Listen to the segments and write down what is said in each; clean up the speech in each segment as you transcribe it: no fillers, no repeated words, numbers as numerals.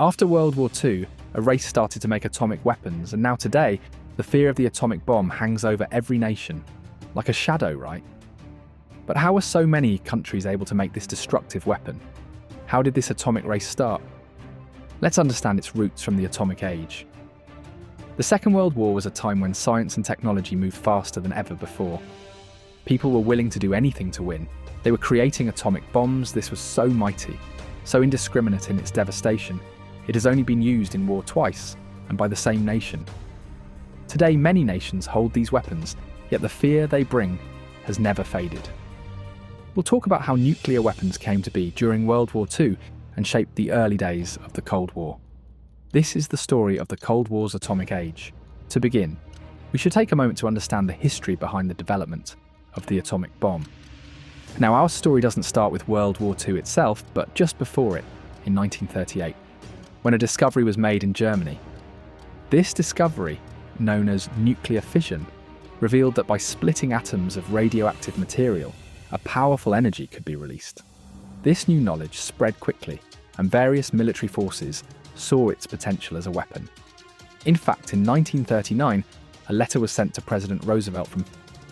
After World War II, a race started to make atomic weapons, and now today, the fear of the atomic bomb hangs over every nation. Like a shadow, right? But how were so many countries able to make this destructive weapon? How did this atomic race start? Let's understand its roots from the atomic age. The Second World War was a time when science and technology moved faster than ever before. People were willing to do anything to win. They were creating atomic bombs. This was so mighty, so indiscriminate in its devastation. It has only been used in war twice, and by the same nation. Today, many nations hold these weapons, yet the fear they bring has never faded. We'll talk about how nuclear weapons came to be during World War II and shaped the early days of the Cold War. This is the story of the Cold War's atomic age. To begin, we should take a moment to understand the history behind the development of the atomic bomb. Now, our story doesn't start with World War II itself, but just before it, in 1938, when a discovery was made in Germany. This discovery, known as nuclear fission, revealed that by splitting atoms of radioactive material, a powerful energy could be released. This new knowledge spread quickly, and various military forces saw its potential as a weapon. In fact, in 1939, a letter was sent to President Roosevelt from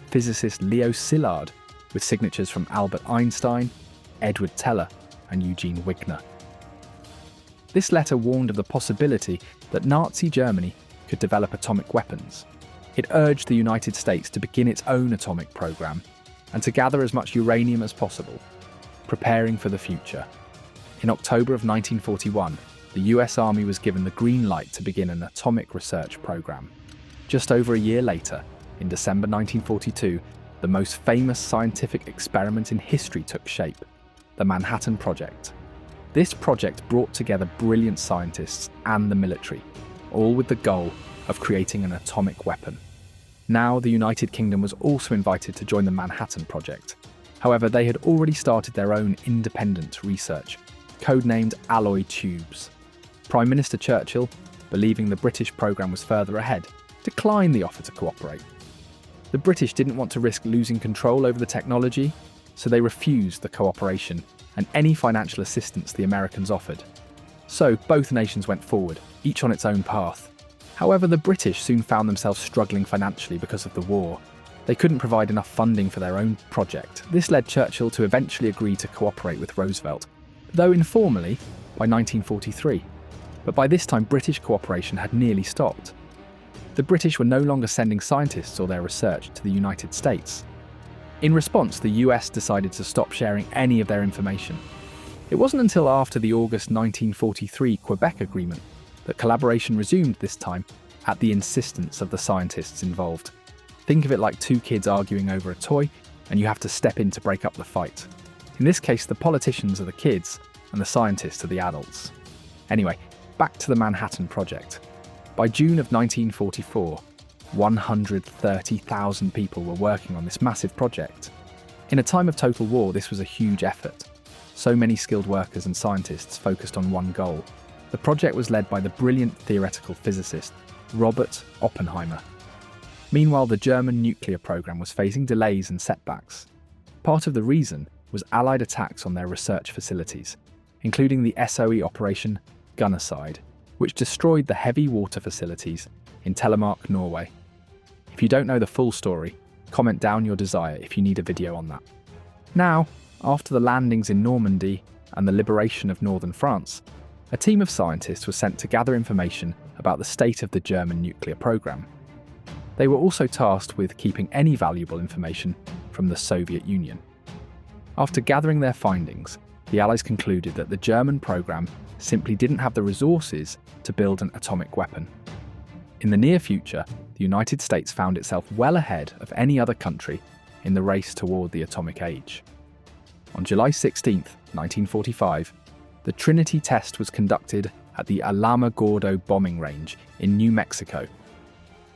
physicist Leo Szilard, with signatures from Albert Einstein, Edward Teller, and Eugene Wigner. This letter warned of the possibility that Nazi Germany could develop atomic weapons. It urged the United States to begin its own atomic program and to gather as much uranium as possible, preparing for the future. In October of 1941, the US Army was given the green light to begin an atomic research program. Just over a year later, in December 1942, the most famous scientific experiment in history took shape, the Manhattan Project. This project brought together brilliant scientists and the military, all with the goal of creating an atomic weapon. Now, the United Kingdom was also invited to join the Manhattan Project. However, they had already started their own independent research, codenamed Alloy Tubes. Prime Minister Churchill, believing the British programme was further ahead, declined the offer to cooperate. The British didn't want to risk losing control over the technology, so they refused the cooperation and any financial assistance the Americans offered. So both nations went forward, each on its own path. However, the British soon found themselves struggling financially because of the war. They couldn't provide enough funding for their own project. This led Churchill to eventually agree to cooperate with Roosevelt, though informally, by 1943. But by this time, British cooperation had nearly stopped. The British were no longer sending scientists or their research to the United States. In response, the US decided to stop sharing any of their information. It wasn't until after the August 1943 Quebec Agreement that collaboration resumed, this time at the insistence of the scientists involved. Think of it like two kids arguing over a toy, and you have to step in to break up the fight. In this case, the politicians are the kids, and the scientists are the adults. Anyway, back to the Manhattan Project. By June of 1944, 130,000 people were working on this massive project. In a time of total war, this was a huge effort. So many skilled workers and scientists focused on one goal. The project was led by the brilliant theoretical physicist Robert Oppenheimer. Meanwhile, the German nuclear program was facing delays and setbacks. Part of the reason was Allied attacks on their research facilities, including the SOE Operation Gunnerside, which destroyed the heavy water facilities in Telemark, Norway. If you don't know the full story, comment down your desire if you need a video on that. Now, after the landings in Normandy and the liberation of northern France, a team of scientists was sent to gather information about the state of the German nuclear program. They were also tasked with keeping any valuable information from the Soviet Union. After gathering their findings, the Allies concluded that the German program simply didn't have the resources to build an atomic weapon. In the near future, the United States found itself well ahead of any other country in the race toward the atomic age. On July 16, 1945, the Trinity test was conducted at the Alamogordo bombing range in New Mexico.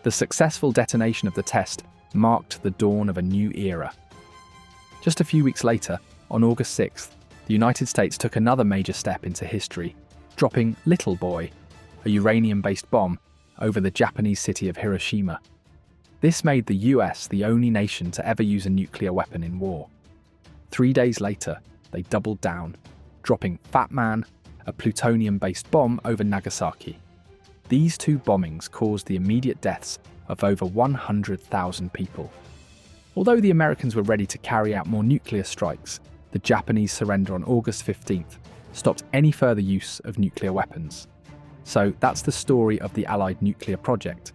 The successful detonation of the test marked the dawn of a new era. Just a few weeks later, on August 6th, the United States took another major step into history, dropping Little Boy, a uranium-based bomb, over the Japanese city of Hiroshima. This made the US the only nation to ever use a nuclear weapon in war. 3 days later, they doubled down, dropping Fat Man a plutonium-based bomb over Nagasaki. These two bombings caused the immediate deaths of over 100,000 people. Although the Americans were ready to carry out more nuclear strikes, the Japanese surrender on August 15th stopped any further use of nuclear weapons. So that's the story of the Allied nuclear project.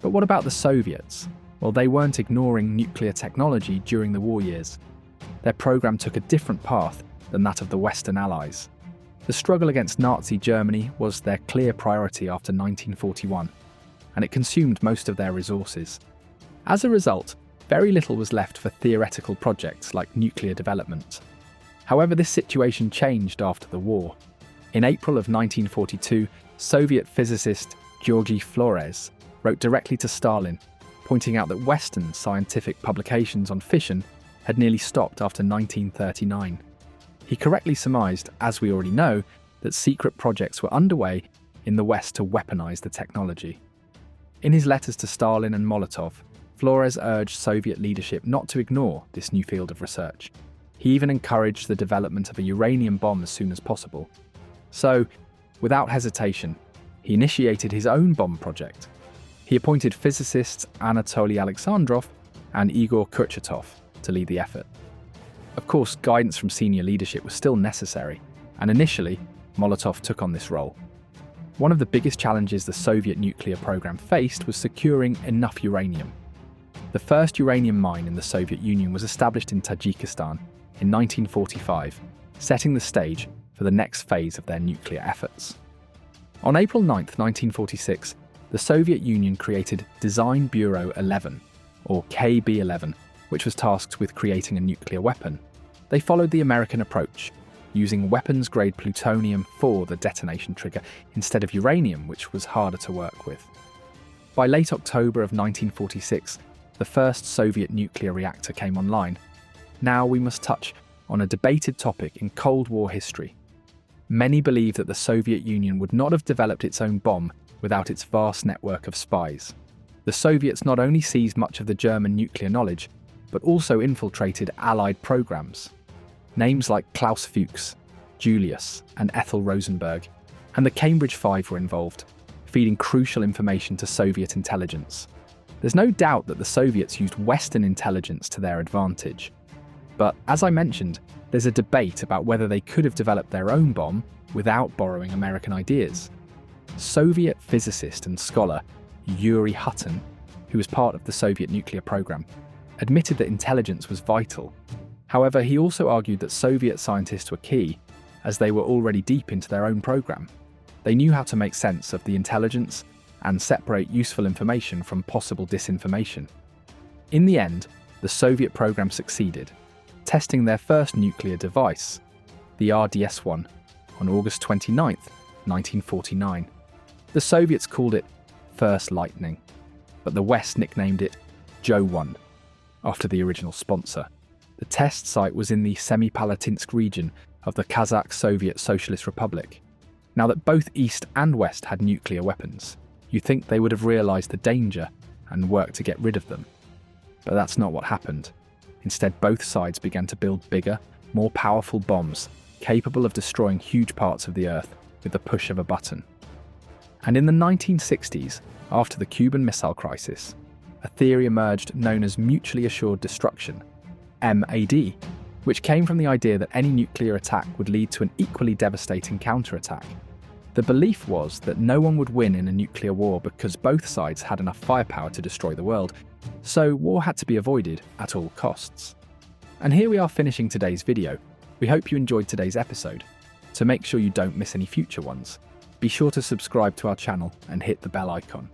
But what about the Soviets? Well, they weren't ignoring nuclear technology during the war years. Their program took a different path than that of the Western Allies. The struggle against Nazi Germany was their clear priority after 1941, and it consumed most of their resources. As a result, very little was left for theoretical projects like nuclear development. However, this situation changed after the war. In April of 1942, Soviet physicist Georgy Flores wrote directly to Stalin, pointing out that Western scientific publications on fission had nearly stopped after 1939. He correctly surmised, as we already know, that secret projects were underway in the West to weaponize the technology. In his letters to Stalin and Molotov, Flores urged Soviet leadership not to ignore this new field of research. He even encouraged the development of a uranium bomb as soon as possible. So, without hesitation, he initiated his own bomb project. He appointed physicists Anatoly Alexandrov and Igor Kurchatov to lead the effort. Of course, guidance from senior leadership was still necessary, and initially, Molotov took on this role. One of the biggest challenges the Soviet nuclear program faced was securing enough uranium. The first uranium mine in the Soviet Union was established in Tajikistan in 1945, setting the stage for the next phase of their nuclear efforts. On April 9, 1946, the Soviet Union created Design Bureau 11, or KB-11, which was tasked with creating a nuclear weapon. They followed the American approach, using weapons-grade plutonium for the detonation trigger instead of uranium, which was harder to work with. By late October of 1946, the first Soviet nuclear reactor came online. Now we must touch on a debated topic in Cold War history. Many believe that the Soviet Union would not have developed its own bomb without its vast network of spies. The Soviets not only seized much of the German nuclear knowledge, but also infiltrated Allied programs. Names like Klaus Fuchs, Julius, and Ethel Rosenberg, and the Cambridge Five were involved, feeding crucial information to Soviet intelligence. There's no doubt that the Soviets used Western intelligence to their advantage. But as I mentioned, there's a debate about whether they could have developed their own bomb without borrowing American ideas. Soviet physicist and scholar Yuri Hutton, who was part of the Soviet nuclear program, admitted that intelligence was vital. However, he also argued that Soviet scientists were key, as they were already deep into their own program. They knew how to make sense of the intelligence and separate useful information from possible disinformation. In the end, the Soviet program succeeded, testing their first nuclear device, the RDS-1, on August 29, 1949. The Soviets called it First Lightning, but the West nicknamed it Joe-1, after the original sponsor. The test site was in the Semipalatinsk region of the Kazakh Soviet Socialist Republic. Now that both East and West had nuclear weapons, you'd think they would have realised the danger and worked to get rid of them. But that's not what happened. Instead, both sides began to build bigger, more powerful bombs capable of destroying huge parts of the Earth with the push of a button. And in the 1960s, after the Cuban Missile Crisis, a theory emerged known as mutually assured destruction, M.A.D, which came from the idea that any nuclear attack would lead to an equally devastating counterattack. The belief was that no one would win in a nuclear war because both sides had enough firepower to destroy the world, so war had to be avoided at all costs. And here we are finishing today's video. We hope you enjoyed today's episode. To make sure you don't miss any future ones, be sure to subscribe to our channel and hit the bell icon.